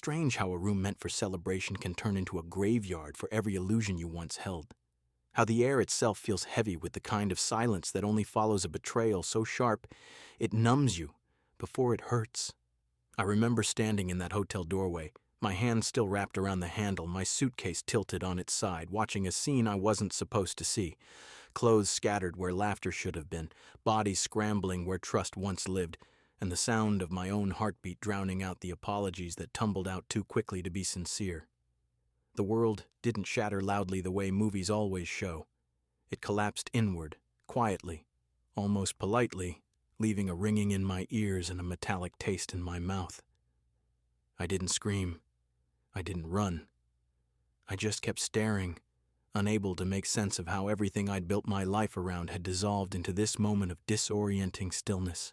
strange how a room meant for celebration can turn into a graveyard for every illusion you once held. How the air itself feels heavy with the kind of silence that only follows a betrayal so sharp it numbs you before it hurts. I remember standing in that hotel doorway, my hand still wrapped around the handle, my suitcase tilted on its side, watching a scene I wasn't supposed to see. Clothes scattered where laughter should have been, bodies scrambling where trust once lived, and the sound of my own heartbeat drowning out the apologies that tumbled out too quickly to be sincere. The world didn't shatter loudly the way movies always show. It collapsed inward, quietly, almost politely, leaving a ringing in my ears and a metallic taste in my mouth. I didn't scream. I didn't run. I just kept staring, unable to make sense of how everything I'd built my life around had dissolved into this moment of disorienting stillness.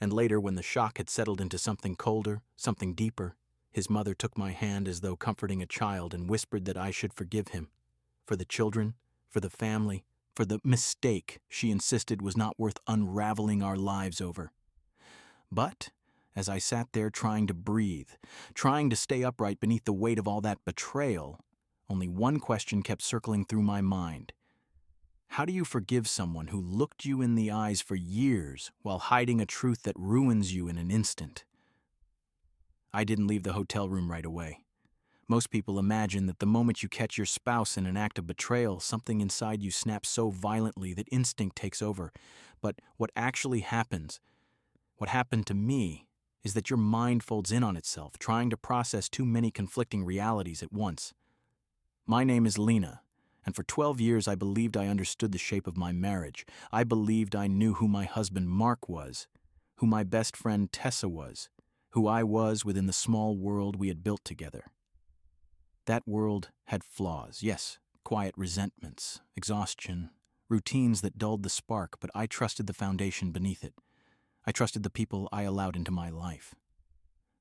And later, when the shock had settled into something colder, something deeper, his mother took my hand as though comforting a child and whispered that I should forgive him. For the children, for the family, for the mistake she insisted was not worth unraveling our lives over. But as I sat there trying to breathe, trying to stay upright beneath the weight of all that betrayal, only one question kept circling through my mind. How do you forgive someone who looked you in the eyes for years while hiding a truth that ruins you in an instant? I didn't leave the hotel room right away. Most people imagine that the moment you catch your spouse in an act of betrayal, something inside you snaps so violently that instinct takes over. But what actually happens, what happened to me, is that your mind folds in on itself, trying to process too many conflicting realities at once. My name is Lena, and for 12 years I believed I understood the shape of my marriage. I believed I knew who my husband Mark was, who my best friend Tessa was, who I was within the small world we had built together. That world had flaws, yes, quiet resentments, exhaustion, routines that dulled the spark, but I trusted the foundation beneath it. I trusted the people I allowed into my life.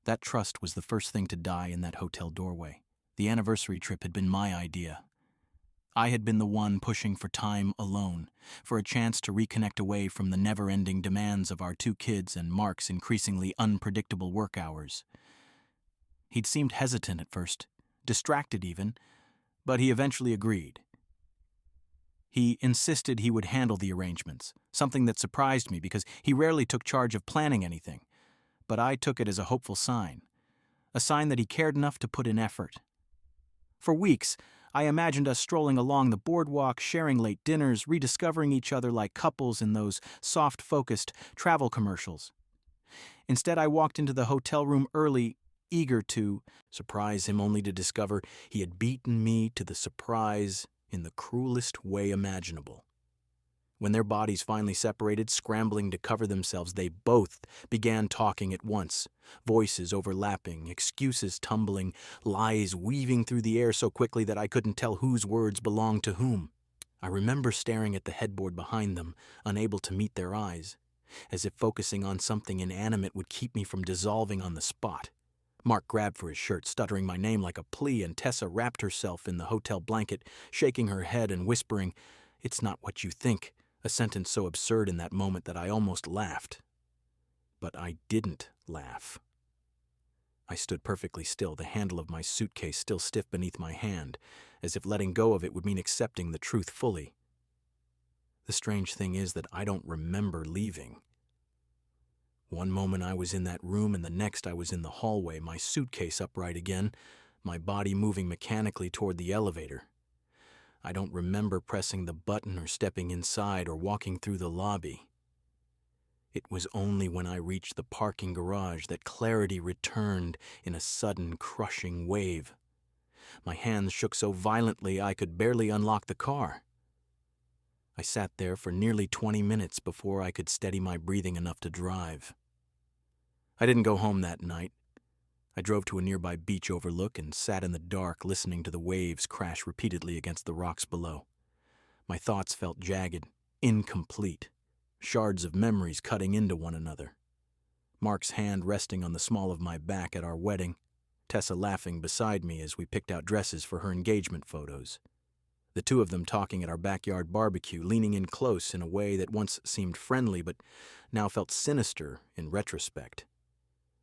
That trust was the first thing to die in that hotel doorway. The anniversary trip had been my idea. I had been the one pushing for time alone, for a chance to reconnect away from the never-ending demands of our 2 kids and Mark's increasingly unpredictable work hours. He'd seemed hesitant at first, distracted even, but he eventually agreed. He insisted he would handle the arrangements, something that surprised me because he rarely took charge of planning anything. But I took it as a hopeful sign, a sign that he cared enough to put in effort. For weeks, I imagined us strolling along the boardwalk, sharing late dinners, rediscovering each other like couples in those soft-focused travel commercials. Instead, I walked into the hotel room early, eager to surprise him, only to discover he had beaten me to the surprise in the cruelest way imaginable. When their bodies finally separated, scrambling to cover themselves, they both began talking at once, voices overlapping, excuses tumbling, lies weaving through the air so quickly that I couldn't tell whose words belonged to whom. I remember staring at the headboard behind them, unable to meet their eyes, as if focusing on something inanimate would keep me from dissolving on the spot. Mark grabbed for his shirt, stuttering my name like a plea, and Tessa wrapped herself in the hotel blanket, shaking her head and whispering, "It's not what you think," a sentence so absurd in that moment that I almost laughed. But I didn't laugh. I stood perfectly still, the handle of my suitcase still stiff beneath my hand, as if letting go of it would mean accepting the truth fully. The strange thing is that I don't remember leaving. One moment I was in that room, and the next I was in the hallway, my suitcase upright again, my body moving mechanically toward the elevator. I don't remember pressing the button or stepping inside or walking through the lobby. It was only when I reached the parking garage that clarity returned in a sudden, crushing wave. My hands shook so violently I could barely unlock the car. I sat there for nearly 20 minutes before I could steady my breathing enough to drive. I didn't go home that night. I drove to a nearby beach overlook and sat in the dark listening to the waves crash repeatedly against the rocks below. My thoughts felt jagged, incomplete, shards of memories cutting into one another. Mark's hand resting on the small of my back at our wedding, Tessa laughing beside me as we picked out dresses for her engagement photos. The 2 of them talking at our backyard barbecue, leaning in close in a way that once seemed friendly but now felt sinister in retrospect.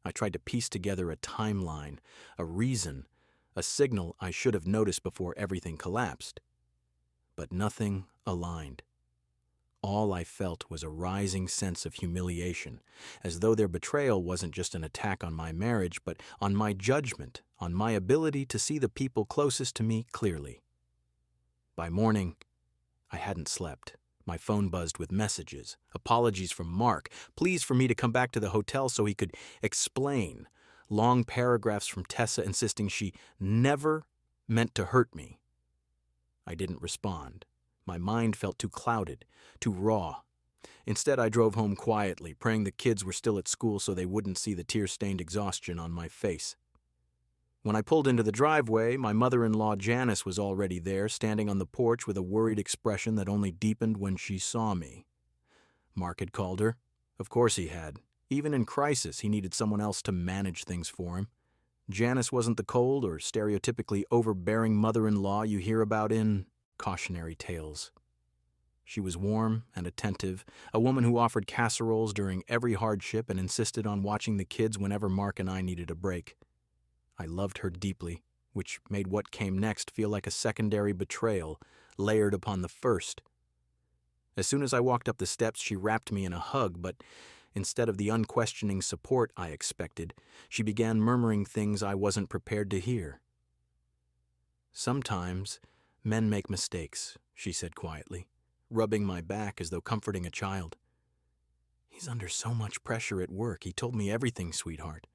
I tried to piece together a timeline, a reason, a signal I should have noticed before everything collapsed. But nothing aligned. All I felt was a rising sense of humiliation, as though their betrayal wasn't just an attack on my marriage, but on my judgment, on my ability to see the people closest to me clearly. By morning, I hadn't slept. My phone buzzed with messages, apologies from Mark, pleas for me to come back to the hotel so he could explain, long paragraphs from Tessa insisting she never meant to hurt me. I didn't respond. My mind felt too clouded, too raw. Instead, I drove home quietly, praying the kids were still at school so they wouldn't see the tear-stained exhaustion on my face. When I pulled into the driveway, my mother-in-law Janice was already there, standing on the porch with a worried expression that only deepened when she saw me. Mark had called her. Of course he had. Even in crisis, he needed someone else to manage things for him. Janice wasn't the cold or stereotypically overbearing mother-in-law you hear about in cautionary tales. She was warm and attentive, a woman who offered casseroles during every hardship and insisted on watching the kids whenever Mark and I needed a break. I loved her deeply, which made what came next feel like a secondary betrayal, layered upon the first. As soon as I walked up the steps, she wrapped me in a hug, but instead of the unquestioning support I expected, she began murmuring things I wasn't prepared to hear. "Sometimes men make mistakes," she said quietly, rubbing my back as though comforting a child. "He's under so much pressure at work. He told me everything, sweetheart.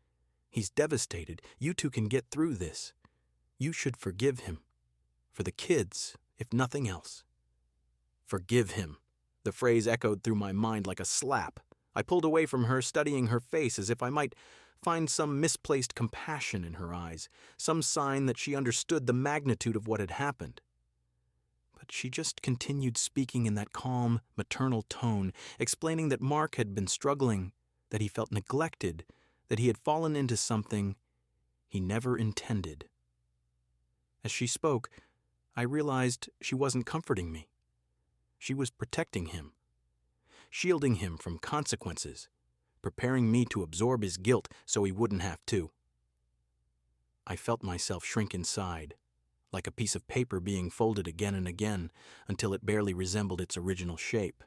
He's devastated. You two can get through this. You should forgive him. For the kids, if nothing else." Forgive him. The phrase echoed through my mind like a slap. I pulled away from her, studying her face as if I might find some misplaced compassion in her eyes, some sign that she understood the magnitude of what had happened. But she just continued speaking in that calm, maternal tone, explaining that Mark had been struggling, that he felt neglected, that he had fallen into something he never intended. As she spoke, I realized she wasn't comforting me. She was protecting him, shielding him from consequences, preparing me to absorb his guilt so he wouldn't have to. I felt myself shrink inside, like a piece of paper being folded again and again until it barely resembled its original shape.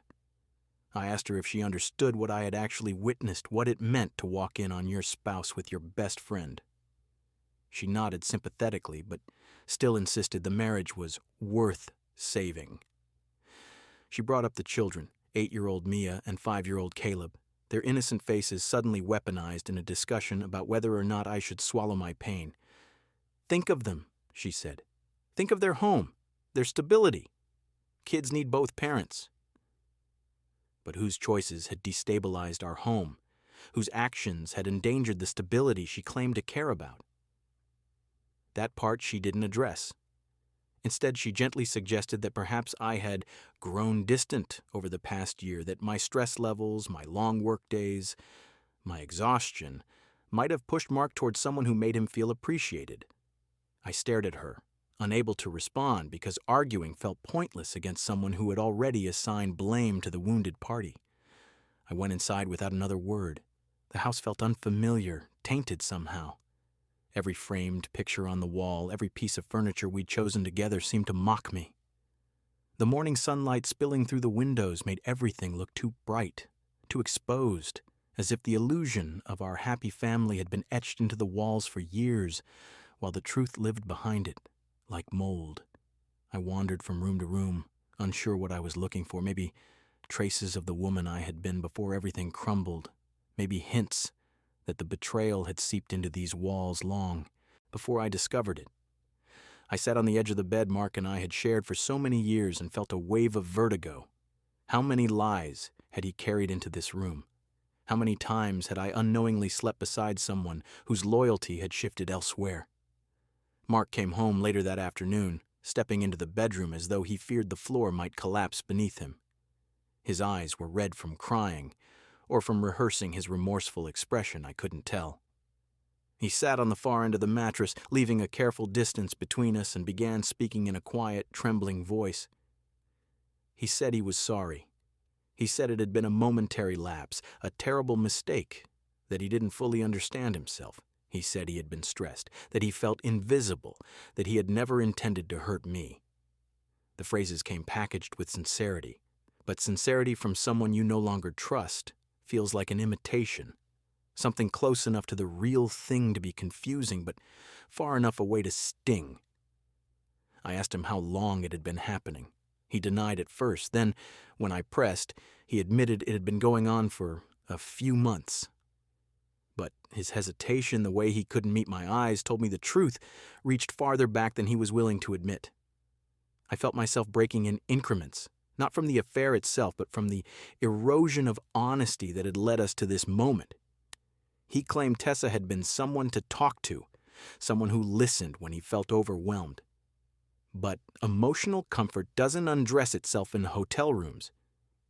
I asked her if she understood what I had actually witnessed, what it meant to walk in on your spouse with your best friend. She nodded sympathetically, but still insisted the marriage was worth saving. She brought up the children, 8-year-old Mia and 5-year-old Caleb, their innocent faces suddenly weaponized in a discussion about whether or not I should swallow my pain. "Think of them," she said. "Think of their home, their stability. Kids need both parents." But whose choices had destabilized our home, whose actions had endangered the stability she claimed to care about? That part she didn't address. Instead, she gently suggested that perhaps I had grown distant over the past year, that my stress levels, my long work days, my exhaustion might have pushed Mark towards someone who made him feel appreciated. I stared at her, unable to respond because arguing felt pointless against someone who had already assigned blame to the wounded party. I went inside without another word. The house felt unfamiliar, tainted somehow. Every framed picture on the wall, every piece of furniture we'd chosen together seemed to mock me. The morning sunlight spilling through the windows made everything look too bright, too exposed, as if the illusion of our happy family had been etched into the walls for years, while the truth lived behind it, like mold. I wandered from room to room, unsure what I was looking for, maybe traces of the woman I had been before everything crumbled, maybe hints that the betrayal had seeped into these walls long before I discovered it. I sat on the edge of the bed Mark and I had shared for so many years and felt a wave of vertigo. How many lies had he carried into this room? How many times had I unknowingly slept beside someone whose loyalty had shifted elsewhere? Mark came home later that afternoon, stepping into the bedroom as though he feared the floor might collapse beneath him. His eyes were red from crying, or from rehearsing his remorseful expression, I couldn't tell. He sat on the far end of the mattress, leaving a careful distance between us, and began speaking in a quiet, trembling voice. He said he was sorry. He said it had been a momentary lapse, a terrible mistake, that he didn't fully understand himself. He said he had been stressed, that he felt invisible, that he had never intended to hurt me. The phrases came packaged with sincerity, but sincerity from someone you no longer trust feels like an imitation, something close enough to the real thing to be confusing, but far enough away to sting. I asked him how long it had been happening. He denied at first. Then, when I pressed, he admitted it had been going on for a few months. But his hesitation, the way he couldn't meet my eyes, told me the truth reached farther back than he was willing to admit. I felt myself breaking in increments, not from the affair itself, but from the erosion of honesty that had led us to this moment. He claimed Tessa had been someone to talk to, someone who listened when he felt overwhelmed. But emotional comfort doesn't undress itself in hotel rooms.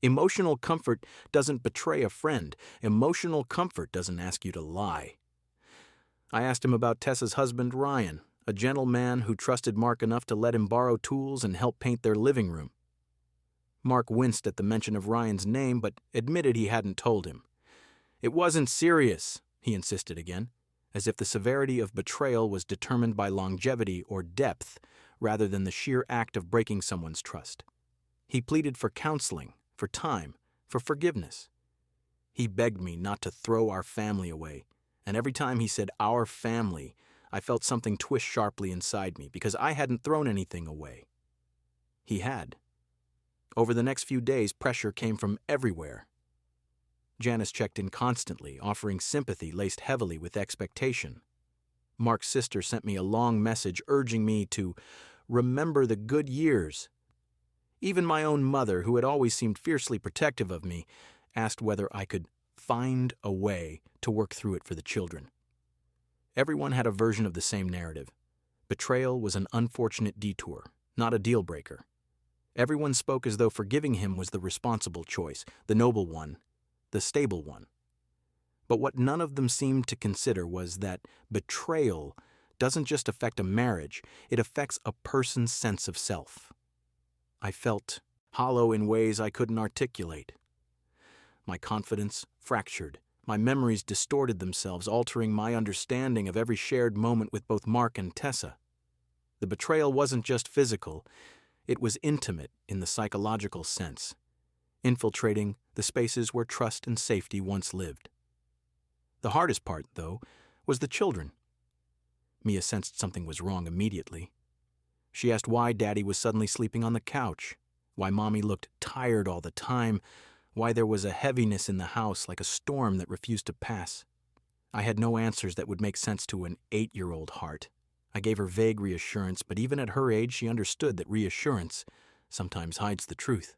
Emotional comfort doesn't betray a friend. Emotional comfort doesn't ask you to lie. I asked him about Tessa's husband, Ryan, a gentle man who trusted Mark enough to let him borrow tools and help paint their living room. Mark winced at the mention of Ryan's name, but admitted he hadn't told him. It wasn't serious, he insisted again, as if the severity of betrayal was determined by longevity or depth, rather than the sheer act of breaking someone's trust. He pleaded for counseling, for time, for forgiveness. He begged me not to throw our family away, and every time he said our family, I felt something twist sharply inside me because I hadn't thrown anything away. He had. Over the next few days, pressure came from everywhere. Janice checked in constantly, offering sympathy laced heavily with expectation. Mark's sister sent me a long message urging me to remember the good years. Even my own mother, who had always seemed fiercely protective of me, asked whether I could find a way to work through it for the children. Everyone had a version of the same narrative. Betrayal was an unfortunate detour, not a deal-breaker. Everyone spoke as though forgiving him was the responsible choice, the noble one, the stable one. But what none of them seemed to consider was that betrayal doesn't just affect a marriage, it affects a person's sense of self. I felt hollow in ways I couldn't articulate. My confidence fractured. My memories distorted themselves, altering my understanding of every shared moment with both Mark and Tessa. The betrayal wasn't just physical, it was intimate in the psychological sense, infiltrating the spaces where trust and safety once lived. The hardest part, though, was the children. Mia sensed something was wrong immediately. She asked why Daddy was suddenly sleeping on the couch, why Mommy looked tired all the time, why there was a heaviness in the house like a storm that refused to pass. I had no answers that would make sense to an 8-year-old heart. I gave her vague reassurance, but even at her age she understood that reassurance sometimes hides the truth.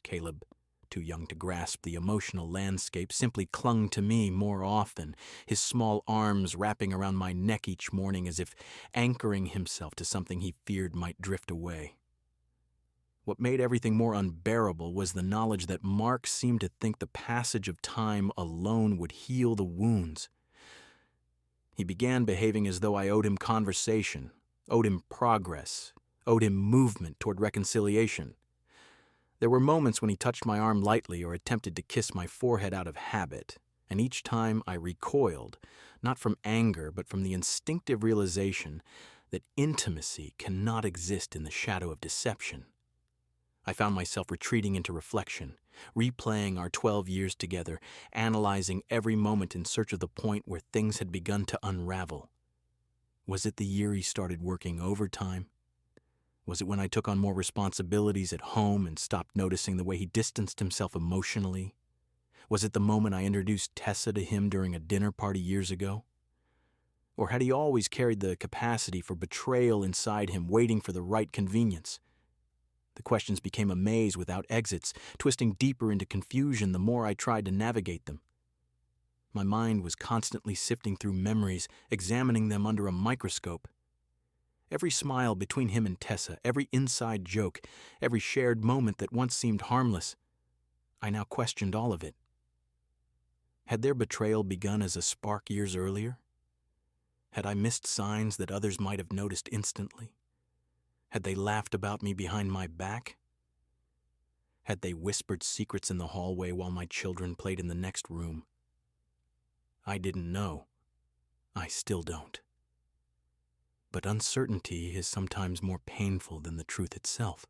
Caleb, too young to grasp the emotional landscape, simply clung to me more often, his small arms wrapping around my neck each morning as if anchoring himself to something he feared might drift away. What made everything more unbearable was the knowledge that Mark seemed to think the passage of time alone would heal the wounds. He began behaving as though I owed him conversation, owed him progress, owed him movement toward reconciliation. There were moments when he touched my arm lightly or attempted to kiss my forehead out of habit, and each time I recoiled, not from anger but from the instinctive realization that intimacy cannot exist in the shadow of deception. I found myself retreating into reflection, replaying our 12 years together, analyzing every moment in search of the point where things had begun to unravel. Was it the year he started working overtime? Was it when I took on more responsibilities at home and stopped noticing the way he distanced himself emotionally? Was it the moment I introduced Tessa to him during a dinner party years ago? Or had he always carried the capacity for betrayal inside him, waiting for the right convenience? The questions became a maze without exits, twisting deeper into confusion the more I tried to navigate them. My mind was constantly sifting through memories, examining them under a microscope. Every smile between him and Tessa, every inside joke, every shared moment that once seemed harmless, I now questioned all of it. Had their betrayal begun as a spark years earlier? Had I missed signs that others might have noticed instantly? Had they laughed about me behind my back? Had they whispered secrets in the hallway while my children played in the next room? I didn't know. I still don't. But uncertainty is sometimes more painful than the truth itself.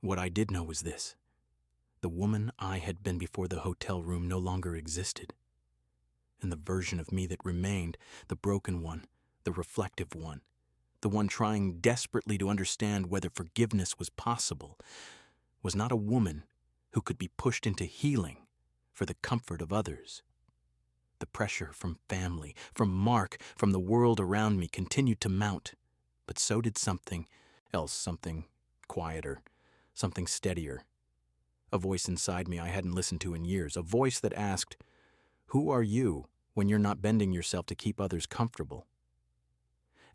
What I did know was this. The woman I had been before the hotel room no longer existed. And the version of me that remained, the broken one, the reflective one, the one trying desperately to understand whether forgiveness was possible, was not a woman who could be pushed into healing for the comfort of others. The pressure from family, from Mark, from the world around me continued to mount, but so did something else, something quieter, something steadier. A voice inside me I hadn't listened to in years, a voice that asked, "Who are you when you're not bending yourself to keep others comfortable?"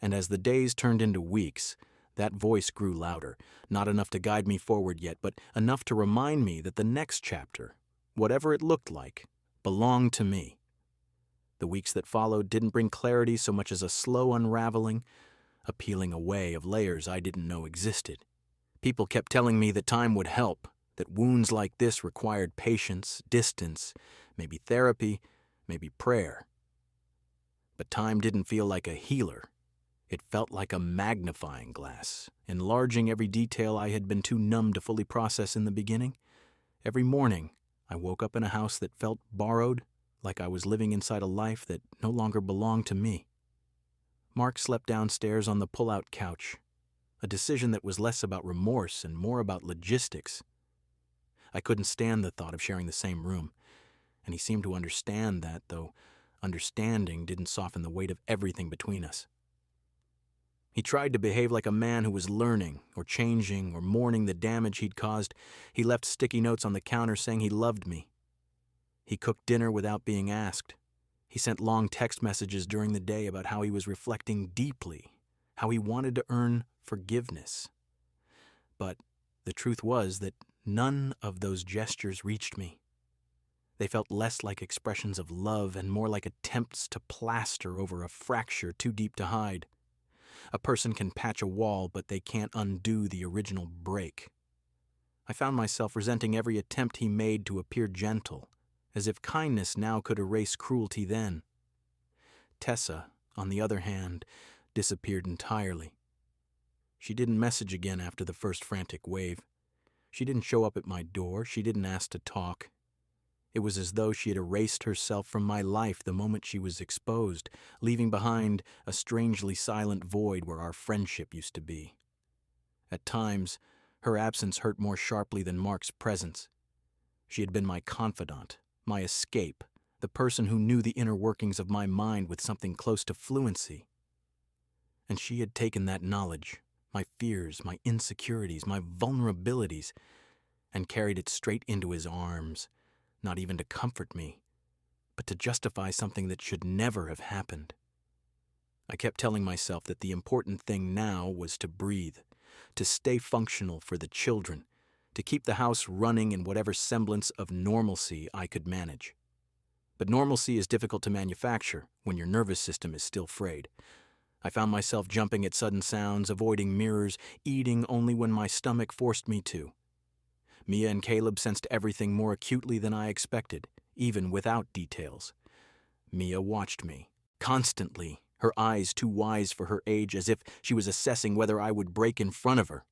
And as the days turned into weeks, that voice grew louder, not enough to guide me forward yet, but enough to remind me that the next chapter, whatever it looked like, belonged to me. The weeks that followed didn't bring clarity so much as a slow unraveling, a peeling away of layers I didn't know existed. People kept telling me that time would help, that wounds like this required patience, distance, maybe therapy, maybe prayer. But time didn't feel like a healer. It felt like a magnifying glass, enlarging every detail I had been too numb to fully process in the beginning. Every morning, I woke up in a house that felt borrowed, like I was living inside a life that no longer belonged to me. Mark slept downstairs on the pull-out couch, a decision that was less about remorse and more about logistics. I couldn't stand the thought of sharing the same room, and he seemed to understand that, though understanding didn't soften the weight of everything between us. He tried to behave like a man who was learning, or changing, or mourning the damage he'd caused. He left sticky notes on the counter saying he loved me. He cooked dinner without being asked. He sent long text messages during the day about how he was reflecting deeply, how he wanted to earn forgiveness. But the truth was that none of those gestures reached me. They felt less like expressions of love and more like attempts to plaster over a fracture too deep to hide. A person can patch a wall, but they can't undo the original break. I found myself resenting every attempt he made to appear gentle, as if kindness now could erase cruelty then. Tessa, on the other hand, disappeared entirely. She didn't message again after the first frantic wave. She didn't show up at my door. She didn't ask to talk. It was as though she had erased herself from my life the moment she was exposed, leaving behind a strangely silent void where our friendship used to be. At times, her absence hurt more sharply than Mark's presence. She had been my confidant, my escape, the person who knew the inner workings of my mind with something close to fluency. And she had taken that knowledge, my fears, my insecurities, my vulnerabilities, and carried it straight into his arms, not even to comfort me, but to justify something that should never have happened. I kept telling myself that the important thing now was to breathe, to stay functional for the children, to keep the house running in whatever semblance of normalcy I could manage. But normalcy is difficult to manufacture when your nervous system is still frayed. I found myself jumping at sudden sounds, avoiding mirrors, eating only when my stomach forced me to. Mia and Caleb sensed everything more acutely than I expected, even without details. Mia watched me, constantly, her eyes too wise for her age, as if she was assessing whether I would break in front of her.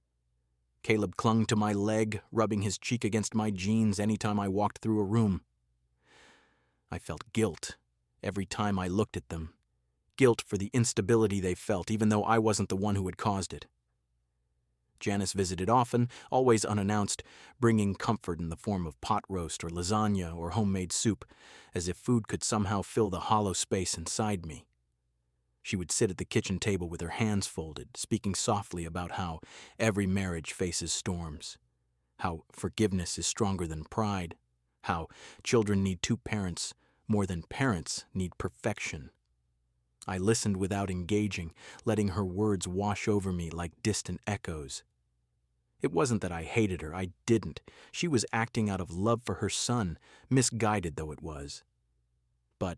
Caleb clung to my leg, rubbing his cheek against my jeans anytime I walked through a room. I felt guilt every time I looked at them. Guilt for the instability they felt, even though I wasn't the one who had caused it. Janice visited often, always unannounced, bringing comfort in the form of pot roast or lasagna or homemade soup, as if food could somehow fill the hollow space inside me. She would sit at the kitchen table with her hands folded, speaking softly about how every marriage faces storms, how forgiveness is stronger than pride, how children need two parents more than parents need perfection. I listened without engaging, letting her words wash over me like distant echoes. It wasn't that I hated her, I didn't. She was acting out of love for her son, misguided though it was. But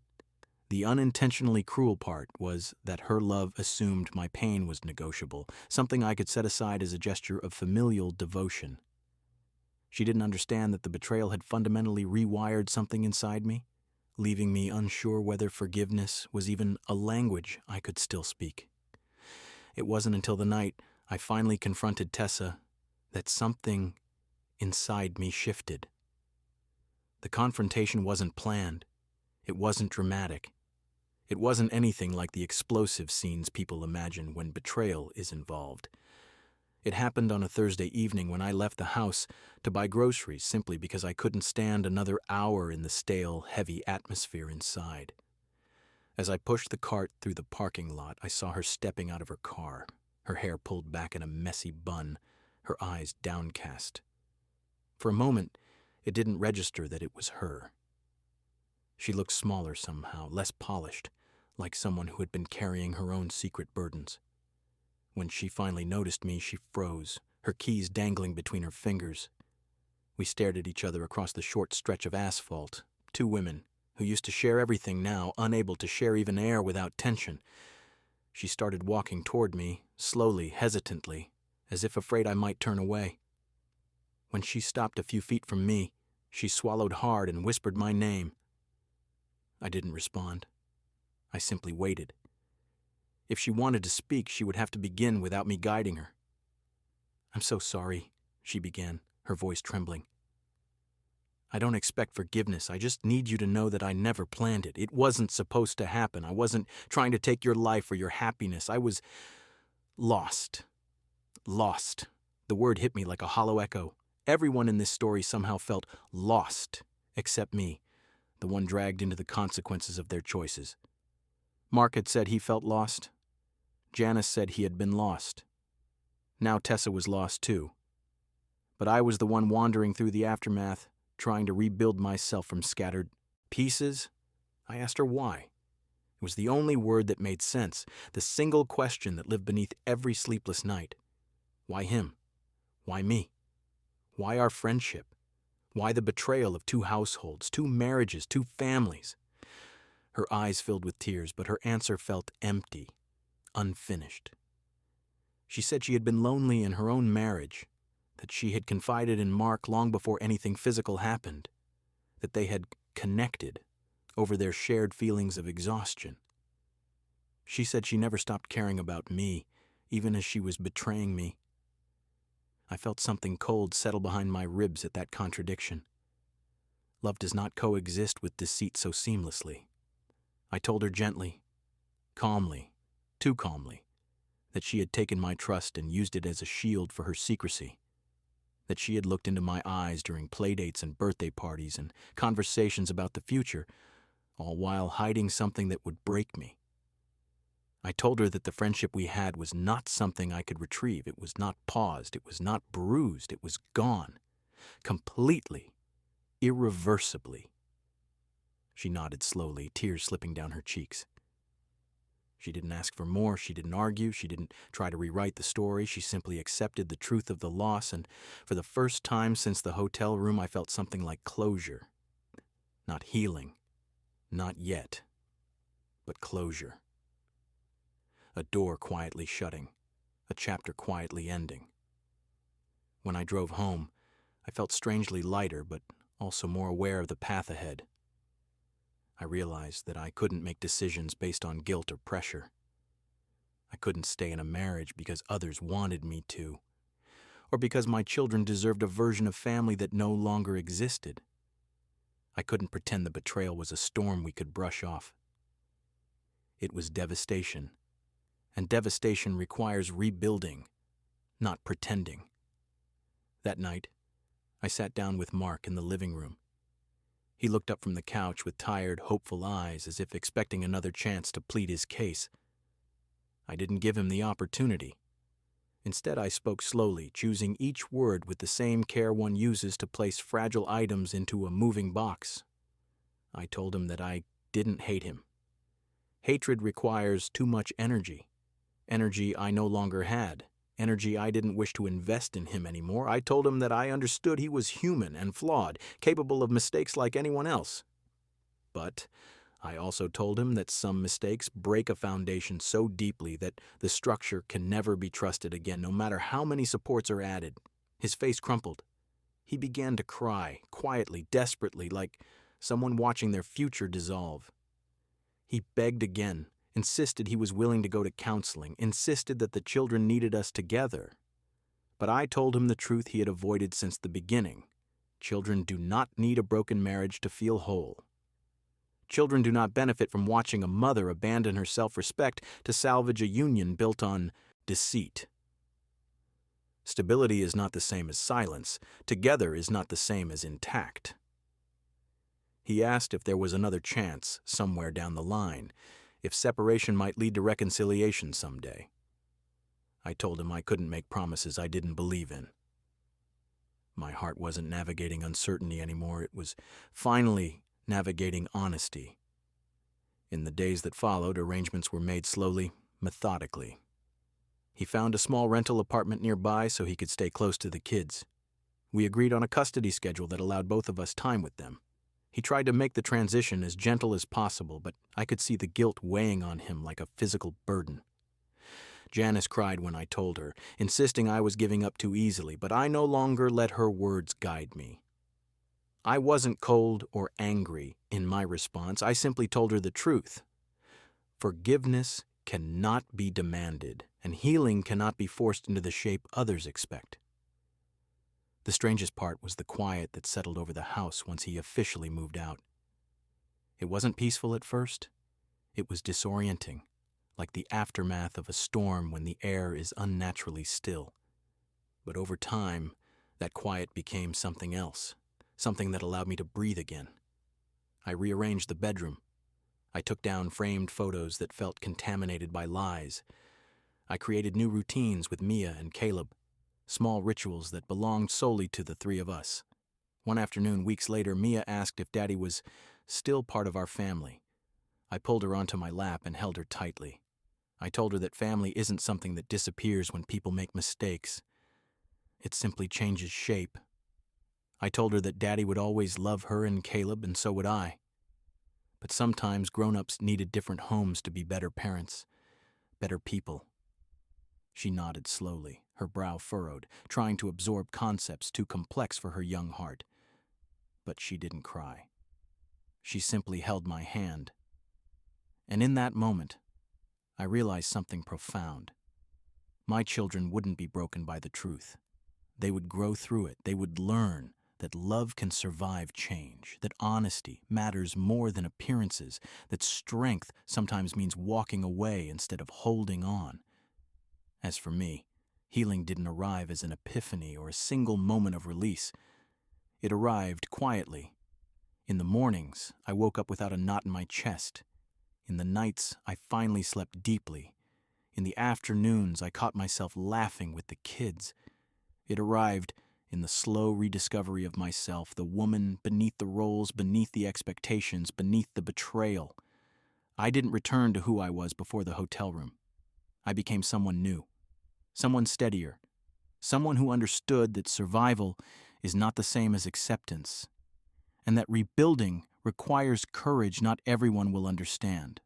the unintentionally cruel part was that her love assumed my pain was negotiable, something I could set aside as a gesture of familial devotion. She didn't understand that the betrayal had fundamentally rewired something inside me, leaving me unsure whether forgiveness was even a language I could still speak. It wasn't until the night I finally confronted Tessa that something inside me shifted. The confrontation wasn't planned. It wasn't dramatic. It wasn't anything like the explosive scenes people imagine when betrayal is involved. It happened on a Thursday evening when I left the house to buy groceries simply because I couldn't stand another hour in the stale, heavy atmosphere inside. As I pushed the cart through the parking lot, I saw her stepping out of her car, her hair pulled back in a messy bun, her eyes downcast. For a moment, it didn't register that it was her. She looked smaller somehow, less polished, like someone who had been carrying her own secret burdens. When she finally noticed me, she froze, her keys dangling between her fingers. We stared at each other across the short stretch of asphalt, two women who used to share everything now, unable to share even air without tension. She started walking toward me, slowly, hesitantly, as if afraid I might turn away. When she stopped a few feet from me, she swallowed hard and whispered my name. I didn't respond. I simply waited. If she wanted to speak, she would have to begin without me guiding her. "I'm so sorry," she began, her voice trembling. "I don't expect forgiveness. I just need you to know that I never planned it. It wasn't supposed to happen. I wasn't trying to take your life or your happiness. I was lost. Lost." The word hit me like a hollow echo. Everyone in this story somehow felt lost, except me, the one dragged into the consequences of their choices. Mark had said he felt lost. Janice said he had been lost. Now Tessa was lost too. But I was the one wandering through the aftermath, trying to rebuild myself from scattered pieces. I asked her why. It was the only word that made sense, the single question that lived beneath every sleepless night. Why him? Why me? Why our friendship? Why the betrayal of two households, two marriages, two families? Her eyes filled with tears, but her answer felt empty, unfinished. She said she had been lonely in her own marriage, that she had confided in Mark long before anything physical happened, that they had connected over their shared feelings of exhaustion. She said she never stopped caring about me, even as she was betraying me. I felt something cold settle behind my ribs at that contradiction. Love does not coexist with deceit so seamlessly. I told her gently, calmly, too calmly, that she had taken my trust and used it as a shield for her secrecy, that she had looked into my eyes during playdates and birthday parties and conversations about the future, all while hiding something that would break me. I told her that the friendship we had was not something I could retrieve. It was not paused. It was not bruised. It was gone. Completely. Irreversibly. She nodded slowly, tears slipping down her cheeks. She didn't ask for more. She didn't argue. She didn't try to rewrite the story. She simply accepted the truth of the loss, and for the first time since the hotel room, I felt something like closure. Not healing. Not yet. But closure. A door quietly shutting, a chapter quietly ending. When I drove home, I felt strangely lighter, but also more aware of the path ahead. I realized that I couldn't make decisions based on guilt or pressure. I couldn't stay in a marriage because others wanted me to, or because my children deserved a version of family that no longer existed. I couldn't pretend the betrayal was a storm we could brush off. It was devastation. And devastation requires rebuilding, not pretending. That night, I sat down with Mark in the living room. He looked up from the couch with tired, hopeful eyes, as if expecting another chance to plead his case. I didn't give him the opportunity. Instead, I spoke slowly, choosing each word with the same care one uses to place fragile items into a moving box. I told him that I didn't hate him. Hatred requires too much energy. Energy I no longer had, energy I didn't wish to invest in him anymore. I told him that I understood he was human and flawed, capable of mistakes like anyone else. But I also told him that some mistakes break a foundation so deeply that the structure can never be trusted again, no matter how many supports are added. His face crumpled. He began to cry, quietly, desperately, like someone watching their future dissolve. He begged again, insisted he was willing to go to counseling, insisted that the children needed us together. But I told him the truth he had avoided since the beginning. Children do not need a broken marriage to feel whole. Children do not benefit from watching a mother abandon her self-respect to salvage a union built on deceit. Stability is not the same as silence. Together is not the same as intact. He asked if there was another chance somewhere down the line, if separation might lead to reconciliation someday. I told him I couldn't make promises I didn't believe in. My heart wasn't navigating uncertainty anymore. It was finally navigating honesty. In the days that followed, arrangements were made slowly, methodically. He found a small rental apartment nearby so he could stay close to the kids. We agreed on a custody schedule that allowed both of us time with them. He tried to make the transition as gentle as possible, but I could see the guilt weighing on him like a physical burden. Janice cried when I told her, insisting I was giving up too easily, but I no longer let her words guide me. I wasn't cold or angry in my response. I simply told her the truth. Forgiveness cannot be demanded, and healing cannot be forced into the shape others expect. The strangest part was the quiet that settled over the house once he officially moved out. It wasn't peaceful at first. It was disorienting, like the aftermath of a storm when the air is unnaturally still. But over time, that quiet became something else, something that allowed me to breathe again. I rearranged the bedroom. I took down framed photos that felt contaminated by lies. I created new routines with Mia and Caleb, small rituals that belonged solely to the three of us. One afternoon, weeks later, Mia asked if Daddy was still part of our family. I pulled her onto my lap and held her tightly. I told her that family isn't something that disappears when people make mistakes. It simply changes shape. I told her that Daddy would always love her and Caleb, and so would I. But sometimes grown-ups needed different homes to be better parents, better people. She nodded slowly, her brow furrowed, trying to absorb concepts too complex for her young heart. But she didn't cry. She simply held my hand. And in that moment, I realized something profound. My children wouldn't be broken by the truth. They would grow through it. They would learn that love can survive change, that honesty matters more than appearances, that strength sometimes means walking away instead of holding on. As for me, healing didn't arrive as an epiphany or a single moment of release. It arrived quietly. In the mornings, I woke up without a knot in my chest. In the nights, I finally slept deeply. In the afternoons, I caught myself laughing with the kids. It arrived in the slow rediscovery of myself, the woman beneath the roles, beneath the expectations, beneath the betrayal. I didn't return to who I was before the hotel room. I became someone new, someone steadier, someone who understood that survival is not the same as acceptance, and that rebuilding requires courage not everyone will understand.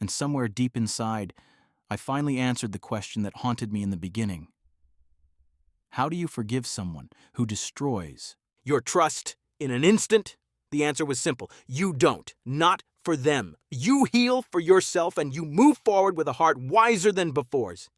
And somewhere deep inside, I finally answered the question that haunted me in the beginning. How do you forgive someone who destroys your trust in an instant? The answer was simple. You don't. Not for them. You heal for yourself and you move forward with a heart wiser than before's.